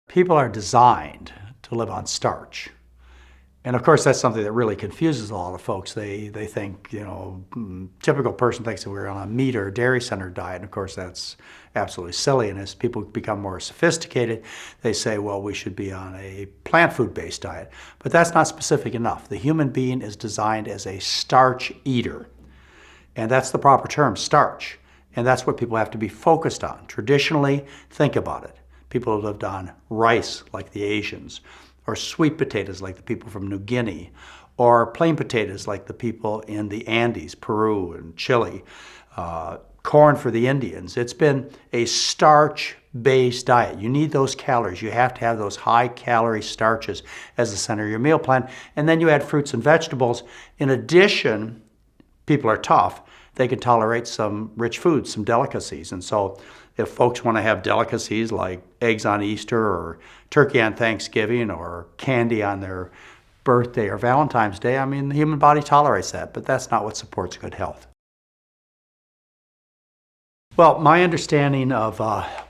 People are designed to live on starch. And of course, that's something that really confuses a lot of folks. They think, typical person thinks that we're on a meat or dairy-centered diet. And of course, that's absolutely silly. And as people become more sophisticated, they say, well, we should be on a plant food-based diet. But that's not specific enough. The human being is designed as a starch eater. And that's the proper term, starch. And that's what people have to be focused on. Traditionally, think about it. People have lived on rice, like the Asians, or sweet potatoes like the people from New Guinea, or plain potatoes like the people in the Andes, Peru and Chile, corn for the Indians. It's been a starch-based diet. You need those calories. You have to have those high-calorie starches as the center of your meal plan. And then you add fruits and vegetables. In addition, people are tough. They can tolerate some rich foods, some delicacies. And so if folks want to have delicacies like eggs on Easter or turkey on Thanksgiving or candy on their birthday or Valentine's Day, I mean, the human body tolerates that, but that's not what supports good health. Well, my understanding of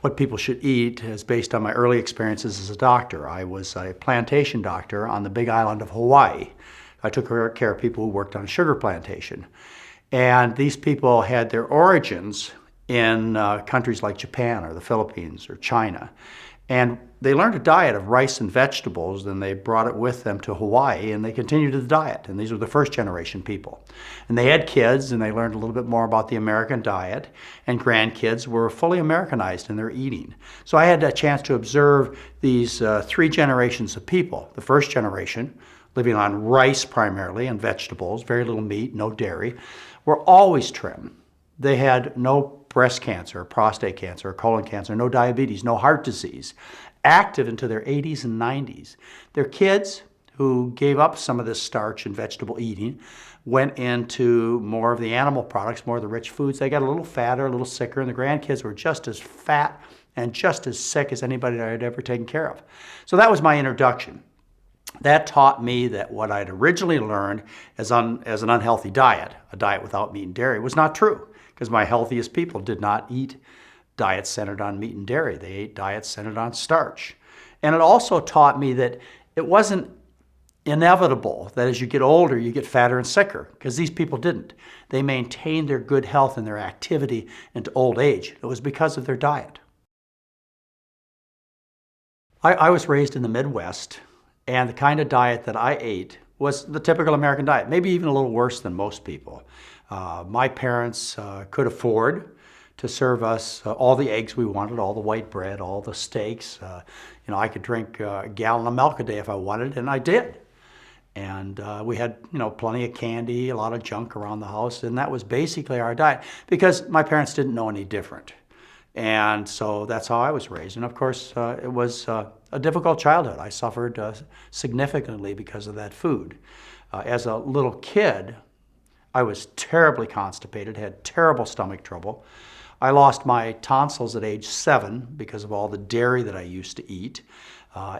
what people should eat is based on my early experiences as a doctor. I was a plantation doctor on the big island of Hawaii. I took care of people who worked on a sugar plantation. And these people had their origins in countries like Japan or the Philippines or China. And they learned a diet of rice and vegetables, and they brought it with them to Hawaii, and they continued the diet. And these were the first generation people. And they had kids, and they learned a little bit more about the American diet, and grandkids were fully Americanized in their eating. So I had a chance to observe these three generations of people. The first generation, living on rice primarily and vegetables, very little meat, no dairy, were always trim. They had no breast cancer, prostate cancer, colon cancer, no diabetes, no heart disease, active into their 80s and 90s. Their kids, who gave up some of this starch and vegetable eating, went into more of the animal products, more of the rich foods. They got a little fatter, a little sicker, and the grandkids were just as fat and just as sick as anybody that I had ever taken care of. So that was my introduction. That taught me that what I'd originally learned as an unhealthy diet, a diet without meat and dairy, was not true, because my healthiest people did not eat diets centered on meat and dairy. They ate diets centered on starch. And it also taught me that it wasn't inevitable that as you get older, you get fatter and sicker, because these people didn't. They maintained their good health and their activity into old age. It was because of their diet. I was raised in the Midwest, and the kind of diet that I ate was the typical American diet, maybe even a little worse than most people. My parents could afford to serve us all the eggs we wanted, all the white bread, all the steaks. I could drink a gallon of milk a day if I wanted, and I did. And we had, plenty of candy, a lot of junk around the house, and that was basically our diet because my parents didn't know any different. And so that's how I was raised. And of course, it was a difficult childhood. I suffered significantly because of that food. As a little kid, I was terribly constipated, had terrible stomach trouble. I lost my tonsils at age 7 because of all the dairy that I used to eat.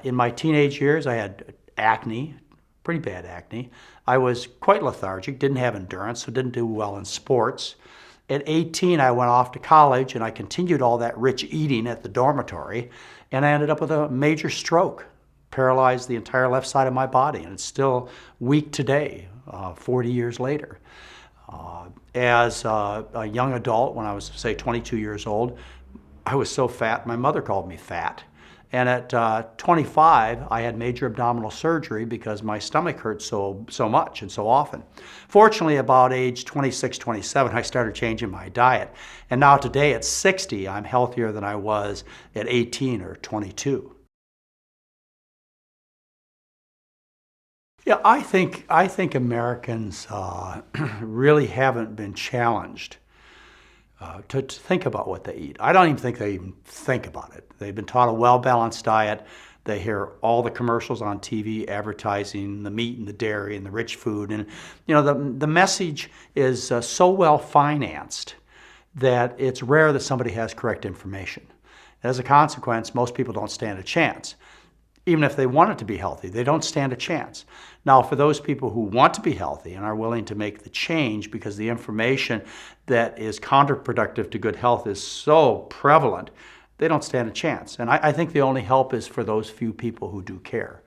In my teenage years, I had acne, pretty bad acne. I was quite lethargic, didn't have endurance, so didn't do well in sports. At 18, I went off to college, and I continued all that rich eating at the dormitory, and I ended up with a major stroke, paralyzed the entire left side of my body, and it's still weak today, 40 years later. As a young adult, when I was, say, 22 years old, I was so fat, my mother called me fat. And at 25, I had major abdominal surgery because my stomach hurt so much and so often. Fortunately, about age 26, 27, I started changing my diet. And now today at 60, I'm healthier than I was at 18 or 22. Yeah, I think Americans really haven't been challenged to think about what they eat. I don't even think they even think about it. They've been taught a well-balanced diet. They hear all the commercials on TV advertising the meat and the dairy and the rich food. And the message is so well financed that it's rare that somebody has correct information. As a consequence, most people don't stand a chance. Even if they wanted to be healthy, they don't stand a chance. Now, for those people who want to be healthy and are willing to make the change because the information that is counterproductive to good health is so prevalent, they don't stand a chance. And I think the only help is for those few people who do care,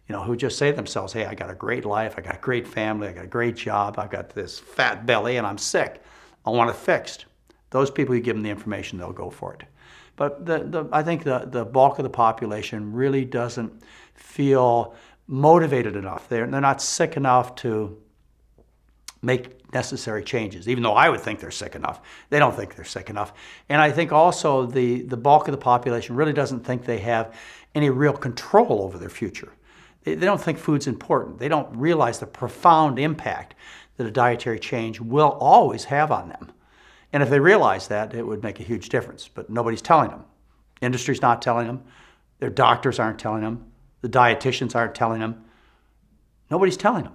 who just say to themselves, hey, I got a great life, I got a great family, I got a great job, I've got this fat belly and I'm sick. I want it fixed. Those people, you give them the information, they'll go for it. But I think the bulk of the population really doesn't feel motivated enough. They're not sick enough to make necessary changes, even though I would think they're sick enough. They don't think they're sick enough. And I think also the bulk of the population really doesn't think they have any real control over their future. They don't think food's important. They don't realize the profound impact that a dietary change will always have on them. And if they realize that, it would make a huge difference. But nobody's telling them. Industry's not telling them. Their doctors aren't telling them. The dietitians aren't telling them. Nobody's telling them.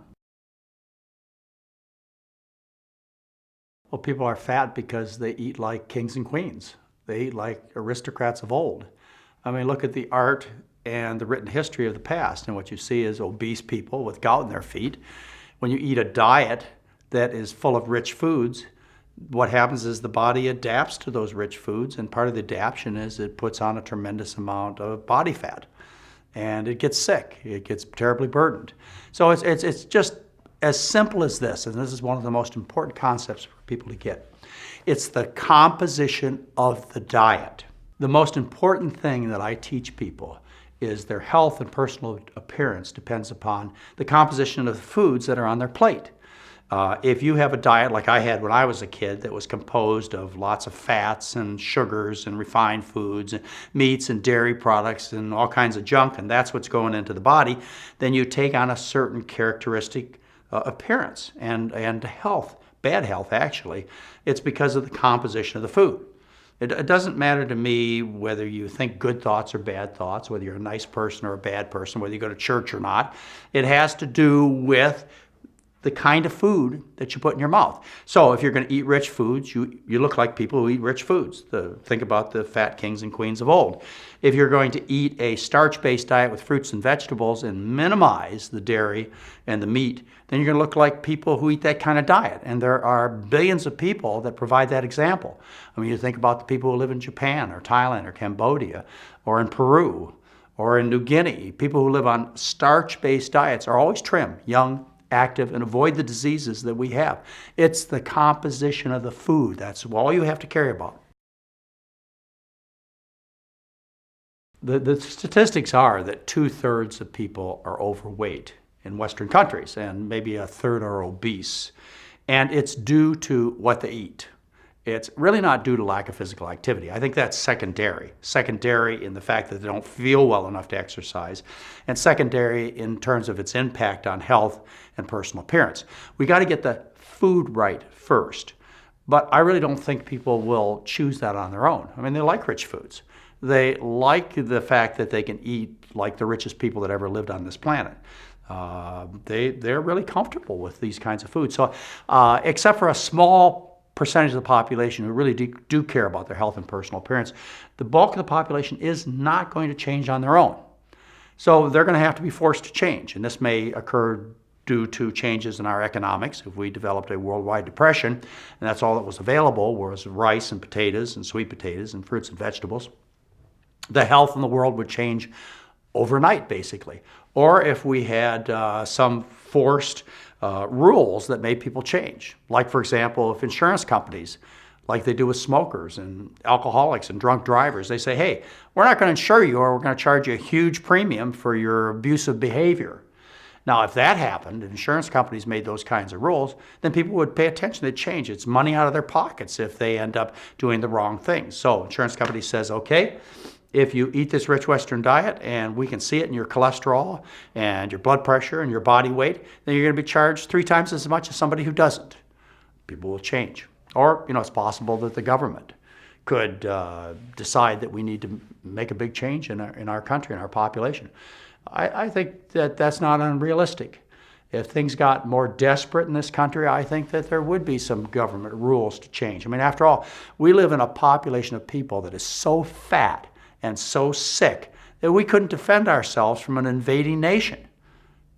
Well, people are fat because they eat like kings and queens. They eat like aristocrats of old. I mean, look at the art and the written history of the past, and what you see is obese people with gout in their feet. When you eat a diet that is full of rich foods, what happens is the body adapts to those rich foods, and part of the adaptation is it puts on a tremendous amount of body fat, and it gets sick. It gets terribly burdened. So it's just as simple as this, and this is one of the most important concepts for people to get. It's the composition of the diet. The most important thing that I teach people is their health and personal appearance depends upon the composition of the foods that are on their plate. If you have a diet like I had when I was a kid that was composed of lots of fats and sugars and refined foods and meats and dairy products and all kinds of junk, and that's what's going into the body, then you take on a certain characteristic appearance and health, bad health actually. It's because of the composition of the food. It doesn't matter to me whether you think good thoughts or bad thoughts, whether you're a nice person or a bad person, whether you go to church or not. It has to do with the kind of food that you put in your mouth. So if you're going to eat rich foods, you look like people who eat rich foods. Think about the fat kings and queens of old. If you're going to eat a starch-based diet with fruits and vegetables and minimize the dairy and the meat, then you're going to look like people who eat that kind of diet. And there are billions of people that provide that example. I mean, you think about the people who live in Japan or Thailand or Cambodia or in Peru or in New Guinea. People who live on starch-based diets are always trim, young, active, and avoid the diseases that we have. It's the composition of the food. That's all you have to care about. The statistics are that 2/3 of people are overweight in Western countries, and maybe 1/3 are obese. And it's due to what they eat. It's really not due to lack of physical activity. I think that's secondary. Secondary in the fact that they don't feel well enough to exercise, and secondary in terms of its impact on health and personal appearance. We got to get the food right first. But I really don't think people will choose that on their own. I mean, they like rich foods. They like the fact that they can eat like the richest people that ever lived on this planet. They're really comfortable with these kinds of foods. So except for a small percentage of the population who really do care about their health and personal appearance, the bulk of the population is not going to change on their own. So they're going to have to be forced to change. And this may occur due to changes in our economics. If we developed a worldwide depression, and that's all that was available was rice and potatoes and sweet potatoes and fruits and vegetables, the health in the world would change overnight, basically. Or if we had some forced rules that made people change. Like, for example, if insurance companies, like they do with smokers and alcoholics and drunk drivers, they say, hey, we're not going to insure you, or we're going to charge you a huge premium for your abusive behavior. Now, if that happened, and insurance companies made those kinds of rules, then people would pay attention. They'd change. It's money out of their pockets if they end up doing the wrong things. So insurance company says, okay, if you eat this rich Western diet and we can see it in your cholesterol and your blood pressure and your body weight, then you're going to be charged 3 times as much as somebody who doesn't. People will change. Or, it's possible that the government could decide that we need to make a big change in our country, in our population. I think that that's not unrealistic. If things got more desperate in this country, I think that there would be some government rules to change. I mean, after all, we live in a population of people that is so fat and so sick that we couldn't defend ourselves from an invading nation.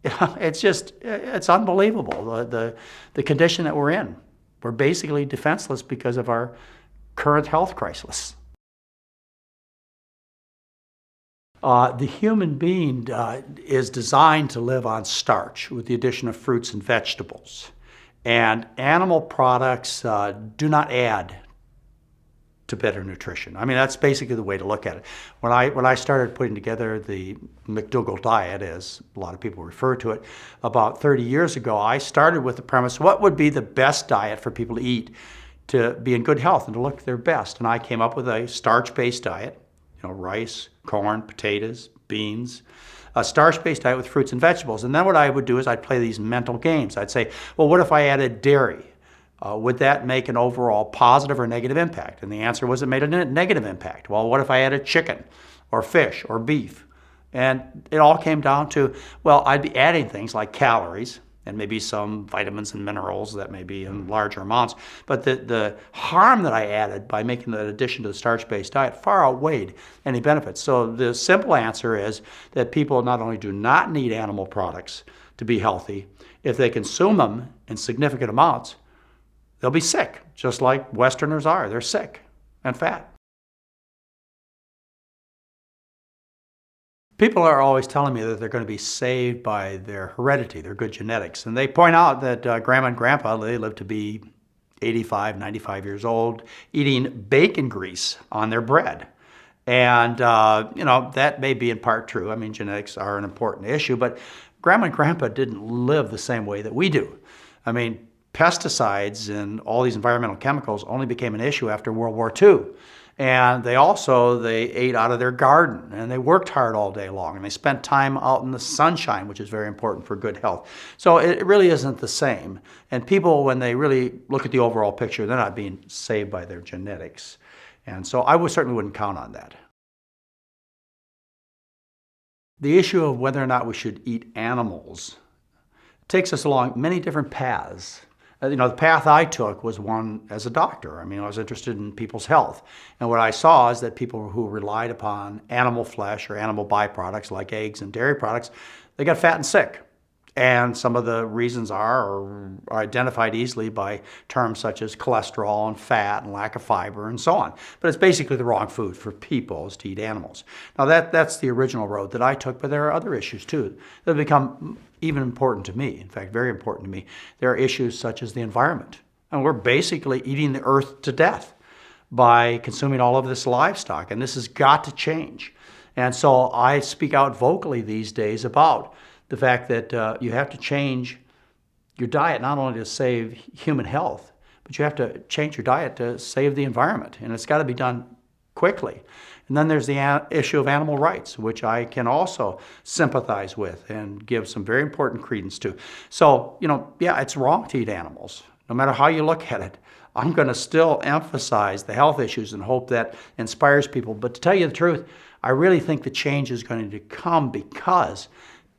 It's unbelievable, the condition that we're in. We're basically defenseless because of our current health crisis. The human being is designed to live on starch with the addition of fruits and vegetables. And animal products do not add to better nutrition. I mean, that's basically the way to look at it. When I started putting together the McDougall diet, as a lot of people refer to it, about 30 years ago, I started with the premise, what would be the best diet for people to eat to be in good health and to look their best? And I came up with a starch-based diet, rice, corn, potatoes, beans, a starch-based diet with fruits and vegetables. And then what I would do is I'd play these mental games. I'd say, well, what if I added dairy? Would that make an overall positive or negative impact? And the answer was it made a negative impact. Well, what if I added chicken or fish or beef? And it all came down to, well, I'd be adding things like calories and maybe some vitamins and minerals that may be in larger amounts. But the harm that I added by making that addition to the starch-based diet far outweighed any benefits. So the simple answer is that people not only do not need animal products to be healthy, if they consume them in significant amounts, they'll be sick, just like Westerners are. They're sick and fat. People are always telling me that they're going to be saved by their heredity, their good genetics. And they point out that grandma and grandpa, they live to be 85, 95 years old, eating bacon grease on their bread. And, that may be in part true. I mean, genetics are an important issue, but grandma and grandpa didn't live the same way that we do. I mean, pesticides and all these environmental chemicals only became an issue after World War II. And they ate out of their garden, and they worked hard all day long, and they spent time out in the sunshine, which is very important for good health. So it really isn't the same. And people, when they really look at the overall picture, they're not being saved by their genetics. And so I certainly wouldn't count on that. The issue of whether or not we should eat animals takes us along many different paths. The path I took was one as a doctor. I mean, I was interested in people's health. And what I saw is that people who relied upon animal flesh or animal byproducts like eggs and dairy products, they got fat and sick. And some of the reasons are identified easily by terms such as cholesterol and fat and lack of fiber and so on. But it's basically the wrong food for people is to eat animals. Now that's the original road that I took, but there are other issues too that have become even important to me, in fact, very important to me. There are issues such as the environment. And we're basically eating the earth to death by consuming all of this livestock, and this has got to change. And so I speak out vocally these days about the fact that you have to change your diet not only to save human health, but you have to change your diet to save the environment, and it's got to be done quickly. And then there's the issue of animal rights, which I can also sympathize with and give some very important credence to. So, yeah, it's wrong to eat animals, no matter how you look at it. I'm going to still emphasize the health issues and hope that inspires people. But to tell you the truth, I really think the change is going to come because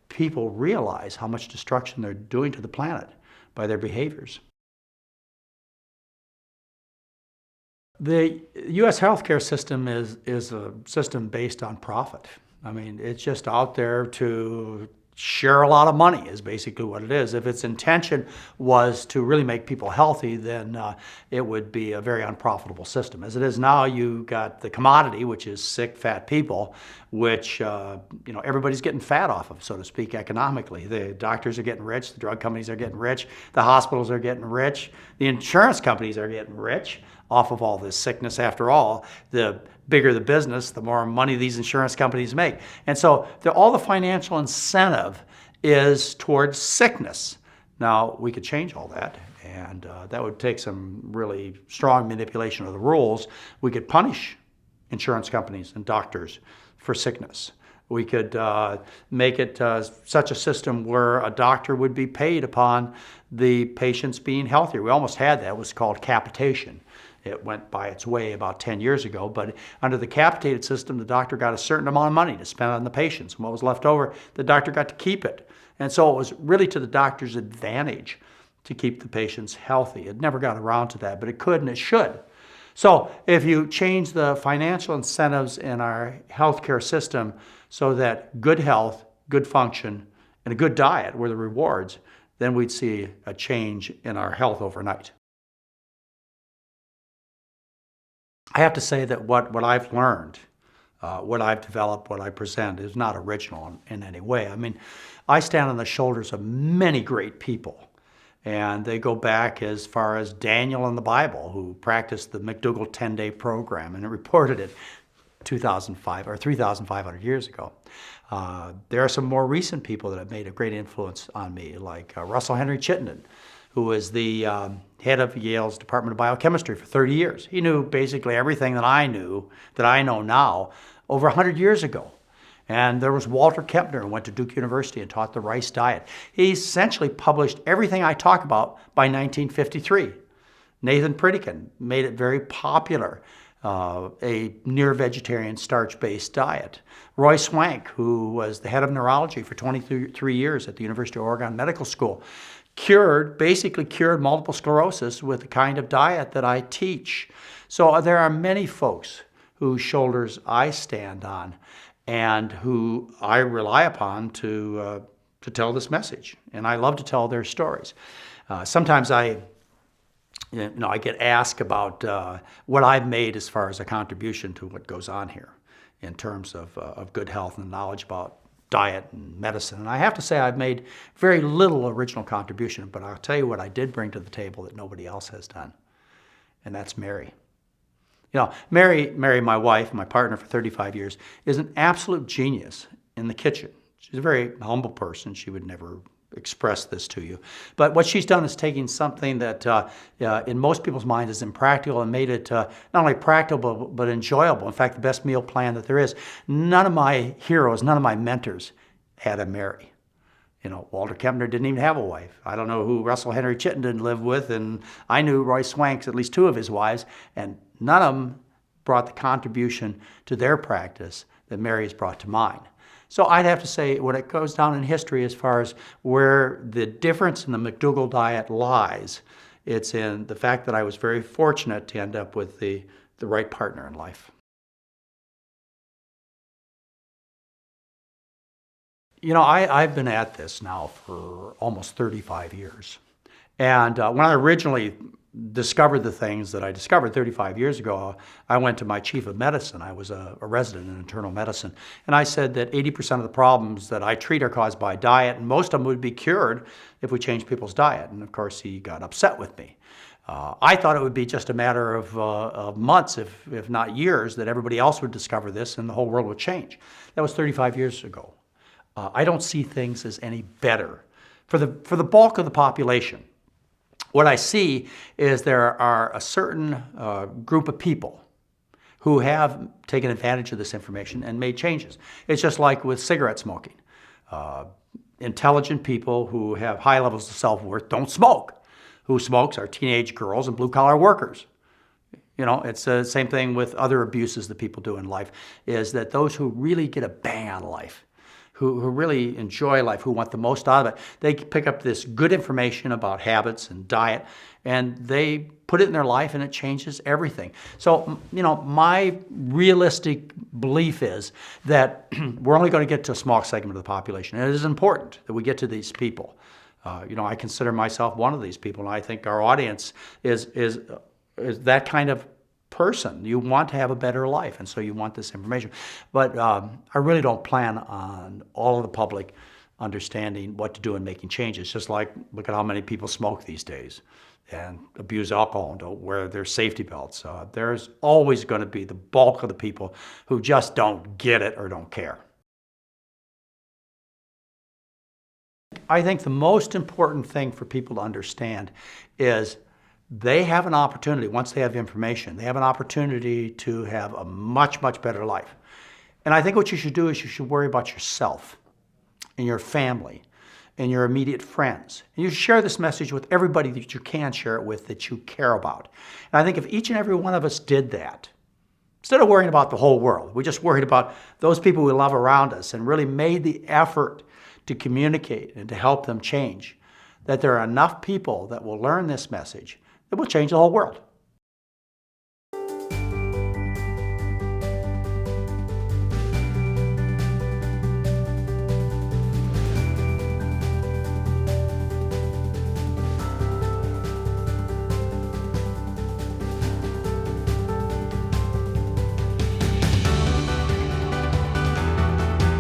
people realize how much destruction they're doing to the planet by their behaviors. The U.S. healthcare system is a system based on profit. I mean, it's just out there to share a lot of money is basically what it is. If its intention was to really make people healthy, then it would be a very unprofitable system. As it is now, you got the commodity, which is sick, fat people, which everybody's getting fat off of, so to speak, economically. The doctors are getting rich, the drug companies are getting rich, the hospitals are getting rich, the insurance companies are getting rich off of all this sickness. After all, the bigger the business, the more money these insurance companies make. And so all the financial incentive is towards sickness. Now, we could change all that, and that would take some really strong manipulation of the rules. We could punish insurance companies and doctors for sickness. We could make it such a system where a doctor would be paid upon the patients being healthier. We almost had that. It was called capitation. It went by its way about 10 years ago, but under the capitated system, the doctor got a certain amount of money to spend on the patients. And what was left over, the doctor got to keep it. And so it was really to the doctor's advantage to keep the patients healthy. It never got around to that, but it could and it should. So if you change the financial incentives in our healthcare system so that good health, good function, and a good diet were the rewards, then we'd see a change in our health overnight. I have to say that what I've learned what I've developed, what I present is not original in any way. I mean, I stand on the shoulders of many great people. And they go back as far as Daniel in the Bible, who practiced the McDougall 10-day program and reported it 2,005 or 3,500 years ago. There are some more recent people that have made a great influence on me, like Russell Henry Chittenden, who was the head of Yale's Department of Biochemistry for 30 years. He knew basically everything that I knew, that I know now, over 100 years ago. And there was Walter Kempner, who went to Duke University and taught the rice diet. He essentially published everything I talk about by 1953. Nathan Pritikin made it very popular, a near-vegetarian starch-based diet. Roy Swank, who was the head of neurology for 23 years at the University of Oregon Medical School, basically cured multiple sclerosis with the kind of diet that I teach. So there are many folks whose shoulders I stand on and who I rely upon to tell this message. And I love to tell their stories. Sometimes I get asked about what I've made as far as a contribution to what goes on here in terms of good health and knowledge about diet and medicine. And I have to say I've made very little original contribution, but I'll tell you what I did bring to the table that nobody else has done, and that's Mary. You know, Mary, my wife, my partner for 35 years, is an absolute genius in the kitchen. She's a very humble person. She would never express this to you. But what she's done is taking something that in most people's minds is impractical and made it not only practical but enjoyable. In fact, the best meal plan that there is. None of my heroes, none of my mentors had a Mary. You know, Walter Kempner didn't even have a wife. I don't know who Russell Henry Chittenden lived with, and I knew Roy Swank's at least two of his wives, and none of them brought the contribution to their practice that Mary has brought to mine. So I'd have to say when it goes down in history as far as where the difference in the McDougall diet lies, it's in the fact that I was very fortunate to end up with the right partner in life. You know, I've been at this now for almost 35 years. And when I originally discovered the things that I discovered 35 years ago, I went to my chief of medicine. I was a resident in internal medicine. And I said that 80% of the problems that I treat are caused by diet, and most of them would be cured if we changed people's diet. And of course, he got upset with me. I thought it would be just a matter of months, if not years, that everybody else would discover this and the whole world would change. That was 35 years ago. I don't see things as any better. For the bulk of the population, what I see is there are a certain group of people who have taken advantage of this information and made changes. It's just like with cigarette smoking. Intelligent people who have high levels of self-worth don't smoke. Who smokes are teenage girls and blue-collar workers. You know, it's the same thing with other abuses that people do in life, is that those who really get a bang on life, who really enjoy life, who want the most out of it, they pick up this good information about habits and diet, and they put it in their life, and it changes everything. So, you know, my realistic belief is that we're only going to get to a small segment of the population. And it is important that we get to these people. You know, I consider myself one of these people, and I think our audience is that kind of person. You want to have a better life, and so you want this information. But I really don't plan on all of the public understanding what to do and making changes. Just like, look at how many people smoke these days and abuse alcohol and don't wear their safety belts. There's always going to be the bulk of the people who just don't get it or don't care. I think the most important thing for people to understand is they have an opportunity, once they have information, they have an opportunity to have a much, much better life. And I think what you should do is you should worry about yourself and your family and your immediate friends. And you should share this message with everybody that you can share it with that you care about. And I think if each and every one of us did that, instead of worrying about the whole world, we just worried about those people we love around us and really made the effort to communicate and to help them change, that there are enough people that will learn this message that will change the whole world.